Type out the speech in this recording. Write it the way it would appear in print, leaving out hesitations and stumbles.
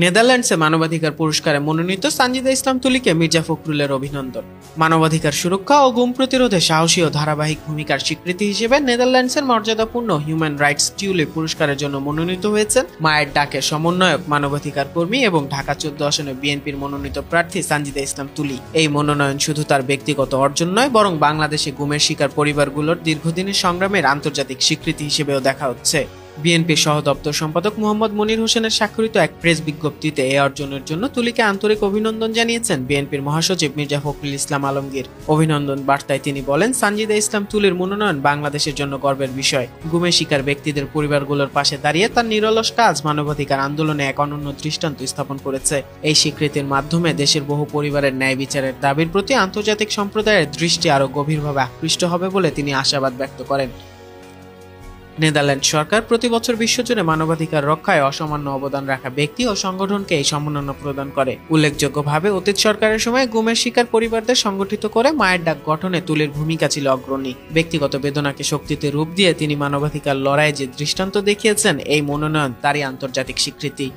নেদারল্যান্ডসে মানবাধিকার পুরস্কারে মনোনীত সানজিদা ইসলাম তুলিকে মির্জা ফখরুলের অভিনন্দন। মানবাধিকার সুরক্ষা ও গুম প্রতিরোধে সাহসী ও ধারাবাহিক ভূমিকার স্বীকৃতি হিসেবে নেদারল্যান্ডসের মর্যাদাপূর্ণ হিউম্যান রাইটস টিউলিপ পুরস্কারের জন্য মনোনীত হয়েছেন মায়ের ডাকের সমন্বয়ক, মানবাধিকার কর্মী এবং ঢাকা 14 আসনে বিএনপির মনোনীত প্রার্থী সানজিদা ইসলাম তুলি। এই মনোনয়ন শুধু তার ব্যক্তিগত অর্জন নয়, বরং বাংলাদেশে গুমের শিকার পরিবারগুলোর দীর্ঘদিনের সংগ্রামের আন্তর্জাতিক স্বীকৃতি হিসেবেও দেখা হচ্ছে। বিএনপির সহ দপ্তর সম্পাদক মোহাম্মদ মনির হোসেনের স্বাক্ষরিত এক প্রেস বিজ্ঞপ্তিতে এই অর্জনের জন্য তুলিকে আন্তরিক অভিনন্দন জানিয়েছেন বিএনপির মহাসচিব মির্জা ফখরুল ইসলাম আলমগীর। অভিনন্দন বার্তায় তিনি বলেন, সানজিদা ইসলাম তুলির মনোনয়ন বাংলাদেশের জন্য গর্বের বিষয়। গুমের শিকার ব্যক্তিদের পরিবারগুলোর পাশে দাঁড়িয়ে তার নিরলস কাজ মানবাধিকার আন্দোলনে এক অনন্য দৃষ্টান্ত স্থাপন করেছে। এই স্বীকৃতির মাধ্যমে দেশের বহু পরিবারের ন্যায় বিচারের দাবির প্রতি আন্তর্জাতিক সম্প্রদায়ের দৃষ্টি আরও গভীরভাবে আকৃষ্ট হবে বলে তিনি আশাবাদ ব্যক্ত করেন। নেদারল্যান্ড সরকার প্রতি বছর বিশ্বজুড়ে মানবাধিকার রক্ষায় অসামান্য অবদান রাখা ব্যক্তি ও সংগঠনকে এই সম্মাননা প্রদান করে। উল্লেখযোগ্যভাবে অতীত সরকারের সময় গুমের শিকার পরিবারদের সংগঠিত করে মায়ের ডাক গঠনে তুলির ভূমিকা ছিল অগ্রণী। ব্যক্তিগত বেদনাকে শক্তিতে রূপ দিয়ে তিনি মানবাধিকার লড়াইয়ে যে দৃষ্টান্ত দেখিয়েছেন, এই মনোনয়ন তারই আন্তর্জাতিক স্বীকৃতি।